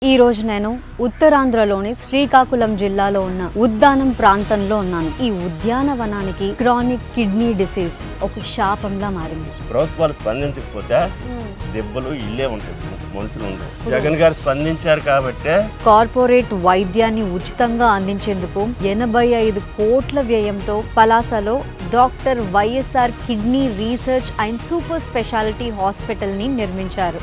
ఈ రోజు నేను ఉత్తరాంధ్రలోని శ్రీకాకుళం జిల్లాలో ఉన్న ఉద్దానం ప్రాంతంలో ఉన్నాను. ఈ ఉద్యానవనానికి క్రానిక్ కిడ్నీ డిసీజ్ ఒక శాపంలా మారింది. ప్రభుత్వాలు స్పందించకపోతే దెబ్బలు ఇల్లే ఉంటాయి, మనుషులు ఉండవు. జగన్ గారు స్పందించారు కాబట్టి కార్పొరేట్ వైద్యాన్ని ఉచితంగా అందించేందుకు 85 కోట్ల వ్యయంతో పలాసలో doctor YSR kidney research and super speciality hospital ని నిర్మించారు.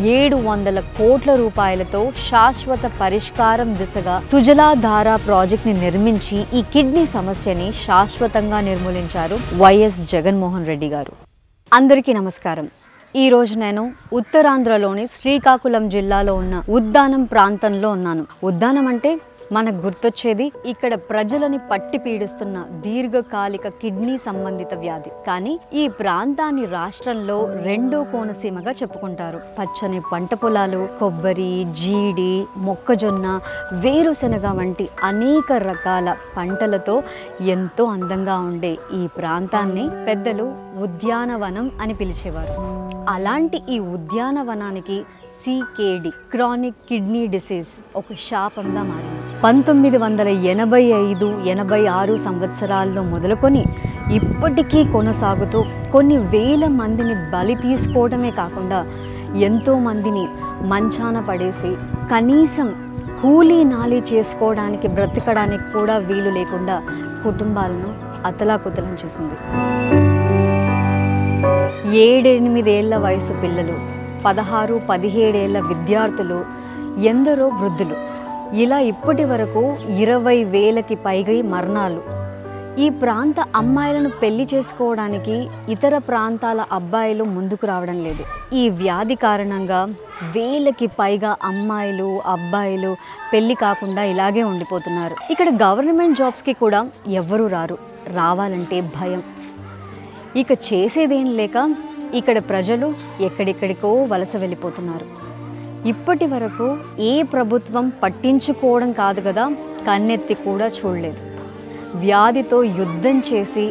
700 కోట్ల రూపాయలతో శాశ్వత పరిష్కారం దిశగా సుజలాధార ప్రాజెక్ట్ ని నిర్మించి ఈ కిడ్నీ సమస్యని శాశ్వతంగా నిర్మూలించారు వైఎస్ జగన్మోహన్ రెడ్డి గారు. అందరికీ నమస్కారం. ఈ రోజు నేను ఉత్తరాంధ్రలోని శ్రీకాకుళం జిల్లాలో ఉన్న ఉద్దానం ప్రాంతంలో ఉన్నాను. ఉద్దానం అంటే మనకు గుర్తొచ్చేది ఇక్కడ ప్రజలని పట్టి పీడిస్తున్న దీర్ఘకాలిక కిడ్నీ సంబంధిత వ్యాధి. కానీ ఈ ప్రాంతాన్ని రాష్ట్రంలో రెండో కోనసీమగా చెప్పుకుంటారు. పచ్చని పంట పొలాలు, కొబ్బరి, జీడి, మొక్కజొన్న, వేరుశెనగ వంటి అనేక రకాల పంటలతో ఎంతో అందంగా ఉండే ఈ ప్రాంతాన్ని పెద్దలు ఉద్యానవనం అని పిలిచేవారు. అలాంటి ఈ ఉద్యానవనానికి CKD క్రానిక్ కిడ్నీ డిసీజ్ ఒక శాపంగా మారింది. 1985-86 సంవత్సరాల్లో మొదలుకొని ఇప్పటికీ కొనసాగుతూ కొన్ని వేల మందిని బలి తీసుకోవడమే కాకుండా ఎంతో మందిని మంచాన పడేసి కనీసం కూలీ నాలి చేసుకోవడానికి బ్రతకడానికి కూడా వీలు లేకుండా కుటుంబాలను అతలాకుతలం చేసింది. 7-8 ఏళ్ల వయసు పిల్లలు, 16-17 ఏళ్ల విద్యార్థులు, ఎందరో వృద్ధులు, ఇలా ఇప్పటి వరకు 20,000కి పైగా మరణాలు. ఈ ప్రాంత అమ్మాయిలను పెళ్లి చేసుకోవడానికి ఇతర ప్రాంతాల అబ్బాయిలు ముందుకు రావడం లేదు. ఈ వ్యాధి కారణంగా 1000కి పైగా అమ్మాయిలు, అబ్బాయిలు పెళ్లి కాకుండా ఇలాగే ఉండిపోతున్నారు. ఇక్కడ గవర్నమెంట్ జాబ్స్కి కూడా ఎవ్వరూ రారు, రావాలంటే భయం. ఇక చేసేదేం లేక ఇక్కడ ప్రజలు ఎక్కడెక్కడికో వలస వెళ్ళిపోతున్నారు. ఇప్పటి వరకు ఏ ప్రభుత్వం పట్టించుకోవడం కాదు కదా, కన్నెత్తి కూడా చూడలేదు. వ్యాధితో యుద్ధం చేసి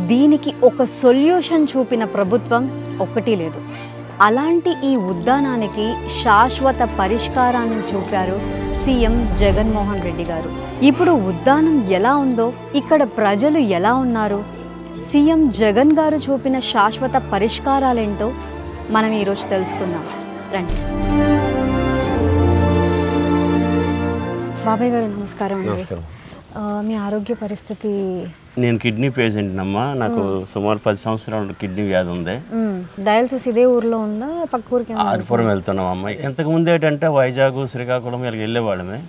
దీనికి ఒక సొల్యూషన్ చూపిన ప్రభుత్వం ఒక్కటి లేదు. అలాంటి ఈ ఉద్యానానికి శాశ్వత పరిష్కారాన్ని చూపారు సీఎం జగన్మోహన్ రెడ్డి గారు. ఇప్పుడు ఉద్యానం ఎలా ఉందో, ఇక్కడ ప్రజలు ఎలా ఉన్నారు, సీఎం జగన్ గారు చూపిన శాశ్వత పరిష్కారాలేంటో మనం ఈరోజు తెలుసుకుందాం. రండి. బాబాయ్ గారు నమస్కారం. మీ ఆరోగ్య పరిస్థితి? నేను కిడ్నీ పేషెంట్ అమ్మా. నాకు సుమారు 10 సంవత్సరాలు కిడ్నీ వ్యాధి ఉంది. డయాలసిస్ ఇదే ఊర్లో ఉందా, పక్క ఊరికి? ఆరిపురం వెళ్తున్నాం అమ్మాయి. ఇంతకు ముందు ఏంటంటే వైజాగ్, శ్రీకాకుళం ఇలా వెళ్ళేవాళ్ళమే.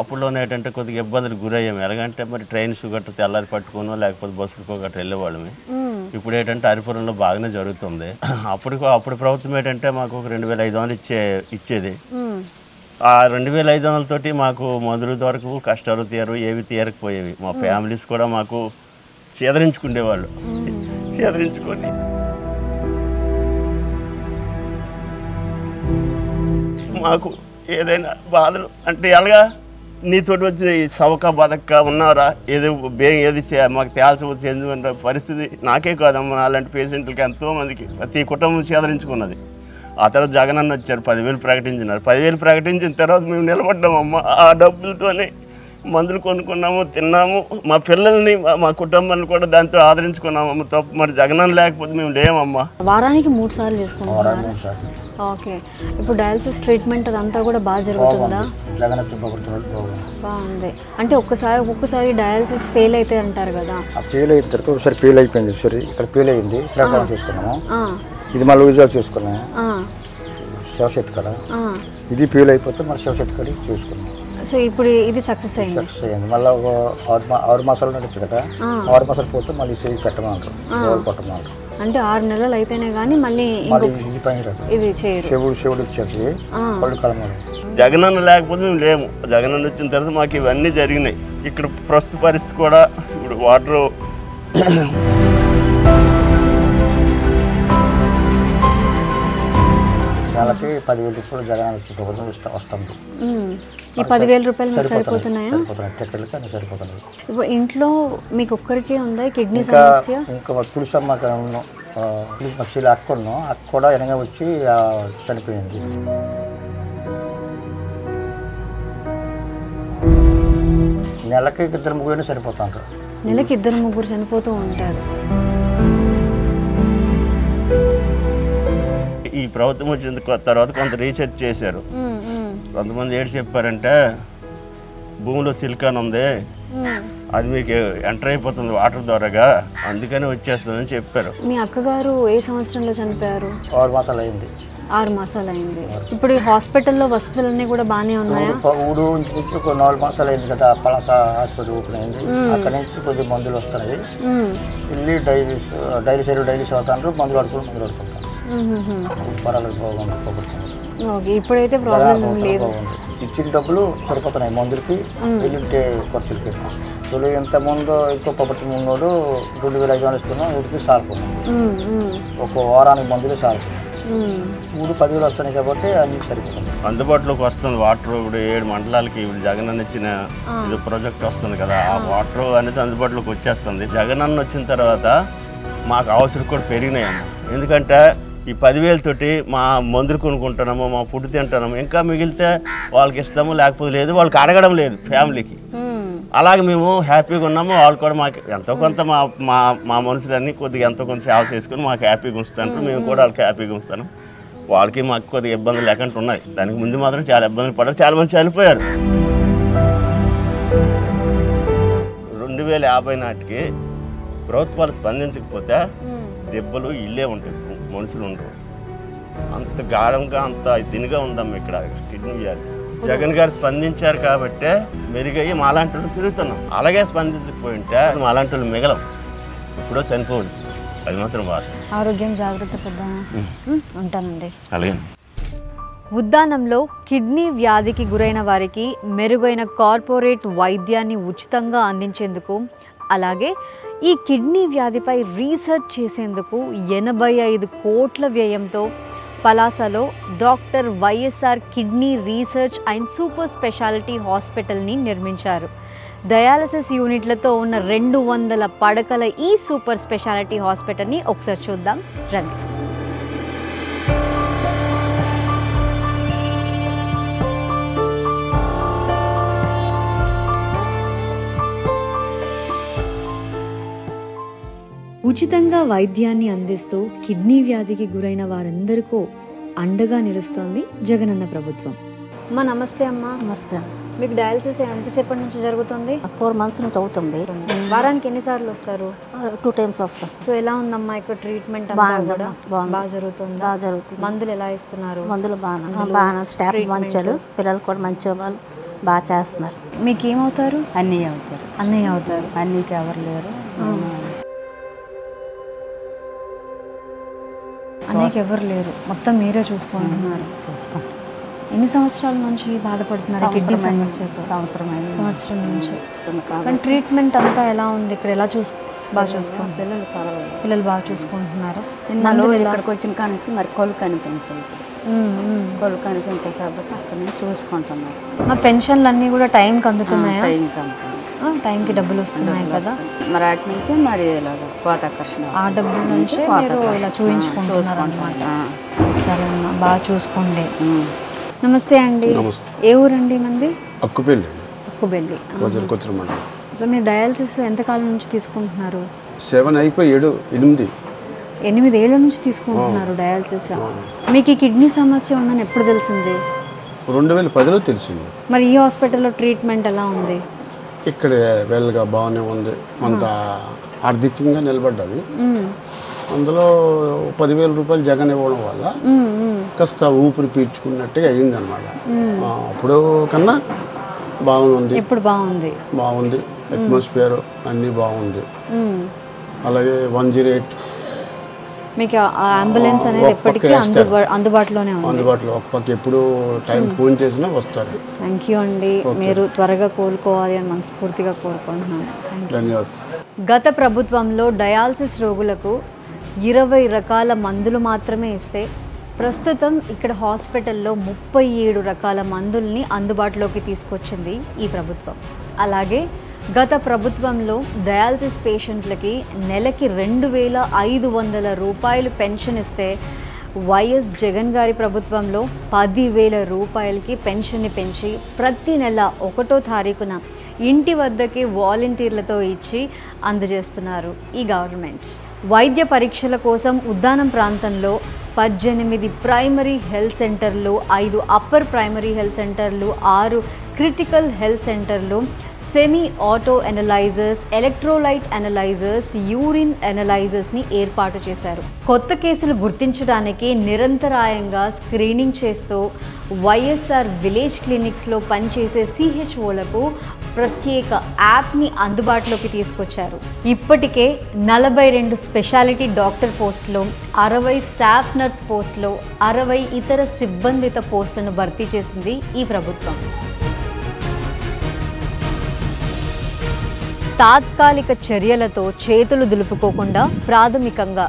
అప్పుడులోనే ఏంటంటే కొద్దిగా ఇబ్బందులు గురయ్యాము. ఎలాగంటే మరి ట్రైన్స్ గట్రా తెల్లారి పట్టుకోనో లేకపోతే బస్సులకో గట్రా వెళ్ళేవాళ్ళమే. ఇప్పుడు ఏంటంటే అరిపురంలో బాగానే జరుగుతుంది. అప్పుడు ప్రభుత్వం ఏంటంటే మాకు ఒక 2,500 ఇచ్చేది. ఆ 2,500 తోటి మాకు మందుల దొరకు కష్టాలు తీయరు, ఏవి తీయకపోయేవి. మా ఫ్యామిలీస్ కూడా మాకు చేదరించుకునేవాళ్ళు. చేదరించుకొని మాకు ఏదైనా బాధలు అంటే ఎలాగా నీతోటి వచ్చిన ఈ సవక బతక్క ఉన్నారా, ఏదో ఏది మాకు తేల్చి చెందుకున్న పరిస్థితి నాకే కాదమ్మా, అలాంటి పేషెంట్లకి ఎంతోమందికి ప్రతి కుటుంబం చేదరించుకున్నది. ఆ తర్వాత జగన్ అన్న వచ్చారు, 10,000 ప్రకటించినారు. 10,000 ప్రకటించిన తర్వాత మేము నిలబడ్డామమ్మా. ఆ డబ్బులతోనే మందులు కొనుక్కున్నాము, తిన్నాము. మా పిల్లల్ని, మా కుటుంబాన్ని కూడా దాంతో ఆదరించుకున్నామమ్మ. తప్పు మరి జగన్ లేకపోతే మేము లేమమ్మా. వారానికి 3 సార్లు చేసుకుంటాం. ఓకే. ఇప్పుడు డయాలసిస్ ట్రీట్మెంట్ అదంతా కూడా బాగా జరుగుతుందా? బాగుంది. అంటే ఒక్కసారి డయాలసిస్ ఫెయిల్ అయితే అంటారు కదా, ఫెయిల్ అయిన తర్వాత ఒకసారి ఫెయిల్ అయిపోయింది. సరే ఇక్కడ ఫెయిల్ అయింది, శ్రీకాకుళం చేసుకున్నాము. ఇది మళ్ళీ విజయాలు చేసుకున్నాము శివశక్తి కాడ. ఇది ఫెయిల్ అయిపోతే మరి శివశక్తి కాడ చేసుకున్నాం. సో ఇప్పుడు ఇది సక్సెస్ అయింది. మళ్ళీ 6 మాసాలు నడుచు కదా, 6 మాసాలు పోతే మళ్ళీ సేవి పెట్టమంటారు, కొట్టమంటారు. అంటే 6 నెలలు అయితేనే కానీ మళ్ళీ ఇది శివుడు వచ్చేది పళ్ళు కలమ. జగనన్న లేకపోతే మేము లేము. జగనన్న వచ్చిన తర్వాత మాకు ఇవన్నీ జరిగినాయి. ఇక్కడ ప్రస్తుత పరిస్థితి కూడా ఇప్పుడు వాటర్ నెలకి 10,000 రూపాయలు జగన్ వచ్చి వస్తుంది. ఈ 10,000 రూపాయలు సరిపోతున్నాయా? టికెట్లకి అన్ని సరిపోతున్నాయి. ఇప్పుడు ఇంట్లో మీకు ఒక్కరికే ఉందా కిడ్నీ సమస్య? ఇంకా తులసమ్మ పక్షులు అక్క కూడా వెనక వచ్చి చనిపోయింది. నెలకి 2-3 సరిపోతారు. నెలకి 2-3 చనిపోతూ ఉంటారు. ఈ ప్రభుత్వం వచ్చిన తర్వాత కొంత రీసెర్చ్ చేశారు. కొంతమంది ఏడు చెప్పారంటే భూమిలో సిలికాన్ ఉంది, అది మీకు ఎంటర్ అయిపోతుంది వాటర్ ద్వారాగా, అందుకని వచ్చేస్తుందని చెప్పారు. మీ అక్కగారు ఏ సంవత్సరంలో చనిపోయారు? 6 మాసాలు అయింది. 6 మాసాలు అయింది. ఇప్పుడు ఈ హాస్పిటల్లో వసతులన్నీ కూడా బాగానే ఉన్నాయా? ఊడు నుంచి ఒక 4 మాసాలు అయింది కదా, పలాస హాస్పిటల్ ఓపెన్ అయింది. అక్కడ నుంచి కొద్దిగా మందులు వస్తున్నాయి. వెళ్ళి డైలీ అవుతాను, మందులు ఆడుకుంటాను. పర్వాలేదు, బాగుంది, పోగొడుతుంది. ఇప్పుడైతే ప్రాబ్లం లేదు. ఇచ్చిన డబ్బులు సరిపోతున్నాయి మందులకి, వెళ్ళింటే ఖర్చులకి. తొలి ఇంతకుముందు ఇంకో కొబ్బరి ముందు 2500 ఇస్తున్నాం, వీటికి సారుకున్నాం. ఒక వారానికి మందులు సారుకున్నాం. 10,000 వస్తున్నాయి కాబట్టి అన్ని సరిపోతుంది. అందుబాటులోకి వస్తుంది వాటర్. ఇప్పుడు 7 మండలాలకి ఇప్పుడు జగనన్న ఇచ్చిన ఇది ప్రాజెక్ట్ వస్తుంది కదా, ఆ వాటర్ అనేది అందుబాటులోకి వచ్చేస్తుంది. జగనన్న వచ్చిన తర్వాత మాకు అవసరం కూడా పెరిగినాయమ్మ. ఎందుకంటే ఈ 10,000 తోటి మా మందులు కొనుక్కుంటున్నాము, మా ఫుడ్ తింటున్నాము, ఇంకా మిగిలితే వాళ్ళకి ఇస్తాము, లేకపోతే లేదు, వాళ్ళకి అడగడం లేదు ఫ్యామిలీకి. అలాగే మేము హ్యాపీగా ఉన్నాము. వాళ్ళు కూడా మాకు ఎంతో కొంత మా మనుషులన్నీ కొద్దిగా ఎంతో కొంత సేవ చేసుకుని మాకు హ్యాపీగా ఉంచుతాను. మేము కూడా వాళ్ళకి హ్యాపీగా ఉంచుతాను. వాళ్ళకి మాకు కొద్దిగా ఇబ్బందులు లేకుండా ఉన్నాయి. దానికి ముందు మాత్రం చాలా ఇబ్బందులు పడ్డారు, చాలా మంది చనిపోయారు. 2050 నాటికి ప్రభుత్వాలు స్పందించకపోతే దెబ్బలు ఇల్లే ఉంటాయి, మనుషులు ఉండరు. అంత గాఢంగా అంత దీనిగా ఉందమ్మ ఇక్కడ కిడ్నీ వ్యాధి. జగన్ గారు స్పందించారు కాబట్టే మెరుగయ్యి మాలాంటి వాళ్ళు తిరుగుతున్నాం. అలాగే స్పందించకపోయి ఉంటే మాలాంటి వాళ్ళు మిగలం, ఎప్పుడో చనిపోవచ్చు. అది మాత్రం వాస్తవం. ఆరోగ్యం జాగ్రత్త పడ్డాను. ఉంటానండి. అలాగే. ఉద్దానంలో కిడ్నీ వ్యాధికి గురైన వారికి మెరుగైన కార్పొరేట్ వైద్యాన్ని ఉచితంగా అందించేందుకు, అలాగే ఈ కిడ్నీ వ్యాధిపై రీసెర్చ్ చేసేందుకు 85 కోట్ల వ్యయంతో పలాసలో doctor YSR kidney research and super speciality హాస్పిటల్ని నిర్మించారు. డయాలసిస్ యూనిట్లతో ఉన్న 200 పడకల ఈ సూపర్ స్పెషాలిటీ హాస్పిటల్ని ఒకసారి చూద్దాం రండి. ఉచితంగా వైద్యాన్ని అందిస్తూ కిడ్నీ వ్యాధికి గురైన వారందరికీ అండగా నిలుస్తోంది జగనన్న ప్రభుత్వం. అమ్మా నమస్తే. అమ్మా నమస్తే. మీకు డయాలసిస్ ఎంతసేపటి నుంచి జరుగుతుంది? 4 months నుంచి అవుతుంది. వారానికి ఎన్నిసార్లు వస్తారు? 2 times వస్తాం. సో ఎలా ఉందమ్మా ఇక్కడ ట్రీట్మెంట్? బాగా జరుగుతుంది. బాగా జరుగుతుంది. మందులు ఎలా ఇస్తున్నారు? మందులు బాగా స్టాఫ్ మంచోళ్ళు, పిల్లలు కూడా మంచి వాళ్ళు బాగా చేస్తున్నారు. మీకు ఏమవుతారు? అన్నయ్య అవుతారు. అన్నయ్య అవుతారు. అన్నయ్యకి ఎవరు లేరు. అన్నయ్యకి ఎవరు లేరు, మొత్తం మీరే చూసుకుంటున్నారు. ఎన్ని సంవత్సరాల నుంచి బాధపడుతున్నారు కిడ్నీ సమస్యతో? సంవత్సరం నుంచి. కానీ ట్రీట్మెంట్ అంతా ఎలా ఉంది ఇక్కడ? ఎలా బాగా చూసుకుంటున్నారు? పిల్లలు బాగా చూసుకుంటున్నారు. ఇక్కడికి వచ్చిన కానీ మరి కొలు కనిపించాయి కాబట్టి అక్కడ నుంచి చూసుకుంటున్నారు. మా పెన్షన్లు అన్నీ కూడా టైంకి అందుతున్నాయా? టైంకి డబ్బులు వస్తున్నాయి కదా, మరి అటు నుంచి మరి కోతాకర్షణ ఆ డబ్బుల నుంచి మీరు ఇలా చూపించుకుంటున్నారు అనమాట. సరే అమ్మా, బాగా చూసుకోండి. నమస్తే అండి. ఏ ఊరండి మంది? అక్కుబెల్లి. అక్కుబెల్లి. సో మీరు డయాలసిస్ ఎంతకాలం నుంచి తీసుకుంటున్నారు? 7 అయిపోయి 8 ఏళ్ళ నుంచి తీసుకుంటున్నారు డయాలసిస్. మీకు ఈ కిడ్నీ సమస్య ఉందని ఎప్పుడు తెలిసింది? 2010లో తెలిసింది. మరి ఈ హాస్పిటల్లో ట్రీట్మెంట్ ఎలా ఉంది? ఇక్కడ వెల్గా బాగానే ఉంది, కొంత ఆర్థికంగా నిలబడ్డది. అందులో 10,000 రూపాయలు జగన్ ఇవ్వడం వల్ల కాస్త ఊపిరి పీల్చుకున్నట్టుగా అయ్యిందన్నమాట. అప్పుడు కన్నా బాగుంది. ఇప్పుడు బాగుంది. అట్మాస్ఫియర్ అన్నీ బాగుంది. అలాగే 108 మీకు అంబులెన్స్ అనేది ఎప్పటికీ అందుబాటులోనే ఉంది. అందుబాటులో ఒక పక్క ఎప్పుడు టైం ఫోన్ చేసినా వస్తారు. థ్యాంక్ యూ అండి. మీరు త్వరగా కోలుకోవాలి అని మనస్ఫూర్తిగా కోరుకుంటున్నాను. ధన్యవాదాలు. గత ప్రభుత్వంలో డయాలసిస్ రోగులకు 20 రకాల మందులు మాత్రమే ఇస్తే ప్రస్తుతం ఇక్కడ హాస్పిటల్లో 37 రకాల మందుల్ని అందుబాటులోకి తీసుకొచ్చింది ఈ ప్రభుత్వం. అలాగే గత ప్రభుత్వంలో డయాలసిస్ పేషెంట్లకి నెలకి 2,500 రూపాయలు పెన్షన్ ఇస్తే వైఎస్ జగన్ గారి ప్రభుత్వంలో 10,000 రూపాయలకి పెన్షన్ని పెంచి ప్రతి నెల 1వ తారీఖున ఇంటి వద్దకే వాలంటీర్లతో ఇచ్చి అందజేస్తున్నారు ఈ గవర్నమెంట్. వైద్య పరీక్షల కోసం ఉద్దానం ప్రాంతంలో 18 ప్రైమరీ హెల్త్ సెంటర్లు, 5 అప్పర్ ప్రైమరీ హెల్త్ సెంటర్లు, 6 క్రిటికల్ హెల్త్ సెంటర్లు, semi auto analysers, electrolyte analysers, urine అనలైజర్స్ని ఏర్పాటు చేశారు. కొత్త కేసులు గుర్తించడానికి నిరంతరాయంగా స్క్రీనింగ్ చేస్తూ వైఎస్ఆర్ విలేజ్ క్లినిక్స్లో పనిచేసే సిహెచ్ఓలకు ప్రత్యేక యాప్ని అందుబాటులోకి తీసుకొచ్చారు. ఇప్పటికే 42 స్పెషాలిటీ డాక్టర్ పోస్టులు, 60 స్టాఫ్ నర్స్ పోస్టులు, 60 ఇతర సిబ్బందిత పోస్టులను భర్తీ చేసింది ఈ ప్రభుత్వం. తాత్కాలిక చర్యలతో చేతులు దులుపుకోకుండా ప్రాథమికంగా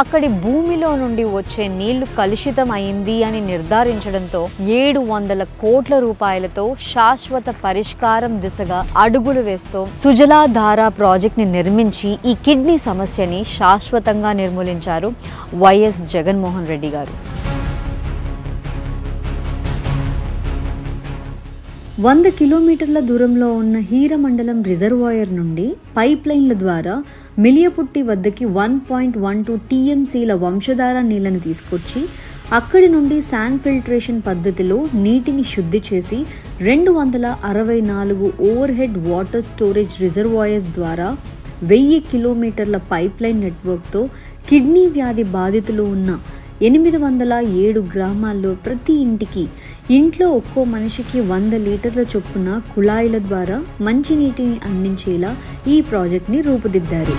అక్కడి భూమిలో నుండి వచ్చే నీళ్లు కలుషితం అయింది అని నిర్ధారించడంతో 700 కోట్ల రూపాయలతో శాశ్వత పరిష్కారం దిశగా అడుగులు వేస్తూ సుజలాధార ప్రాజెక్ట్ని నిర్మించి ఈ కిడ్నీ సమస్యని శాశ్వతంగా నిర్మూలించారు వైఎస్ జగన్మోహన్ రెడ్డి గారు. 100 కిలోమీటర్ల దూరంలో ఉన్న హీరమండలం రిజర్వాయర్ నుండి పైప్ లైన్ల ద్వారా మిలియపుట్టి వద్దకి 1.12 టీఎంసీల వంశధార నీళ్లను తీసుకొచ్చి అక్కడి నుండి శాండ్ ఫిల్టరేషన్ పద్ధతిలో నీటిని శుద్ధి చేసి 264 over head water storage reservoirs ద్వారా 1000 కిలోమీటర్ల పైప్ లైన్ నెట్వర్క్తో కిడ్నీ వ్యాధి బాధితులు ఉన్న 807 గ్రామాల్లో ప్రతి ఇంట్లో ఒక్కో మనిషికి 100 లీటర్ల చొప్పున కుళాయిల ద్వారా మంచినీటిని అందించేలా ఈ ప్రాజెక్ట్ని రూపుదిద్దారు.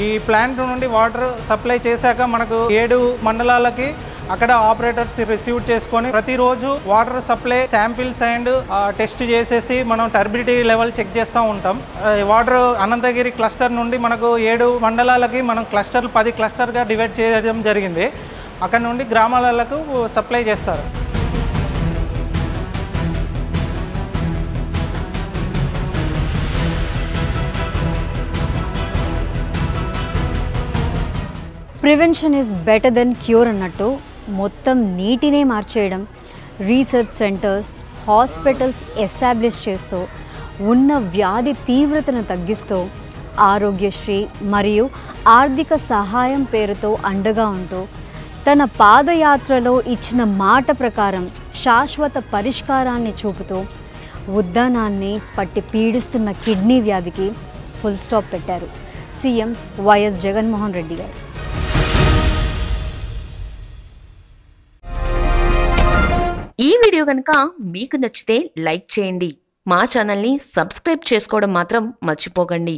ఈ ప్లాంట్ నుండి వాటర్ సప్లై చేశాక మనకు 7 మండలాలకి అక్కడ ఆపరేటర్స్ రిసీవ్ చేసుకొని ప్రతిరోజు water supply samples and test చేసేసి మనం టర్బిడిటీ లెవెల్ చెక్ చేస్తూ ఉంటాం. వాటర్ అనంతగిరి క్లస్టర్ నుండి మనకు 7 మండలాలకి మనం 10 క్లస్టర్గా డివైడ్ చేయడం జరిగింది. అక్కడ నుండి గ్రామాలకు సప్లై చేస్తారు. Prevention is better than cure అన్నట్టు మొత్తం నీటినే మార్చేయడం, రీసెర్చ్ సెంటర్స్, హాస్పిటల్స్ ఎస్టాబ్లిష్ చేస్తూ ఉన్న వ్యాధి తీవ్రతను తగ్గిస్తూ ఆరోగ్యశ్రీ మరియు ఆర్థిక సహాయం పేరుతో అండగా ఉంటూ తన పాదయాత్రలో ఇచ్చిన మాట ప్రకారం శాశ్వత పరిష్కారాన్ని చూపుతూ ఉద్దానాన్ని పట్టి పీడిస్తున్న కిడ్నీ వ్యాధికి ఫుల్ స్టాప్ పెట్టారు సీఎం వైఎస్ జగన్మోహన్ రెడ్డి గారు. ఈ వీడియో కనుక మీకు నచ్చితే లైక్ చేయండి. మా ఛానల్ని సబ్స్క్రైబ్ చేసుకోవడం మాత్రం మర్చిపోకండి.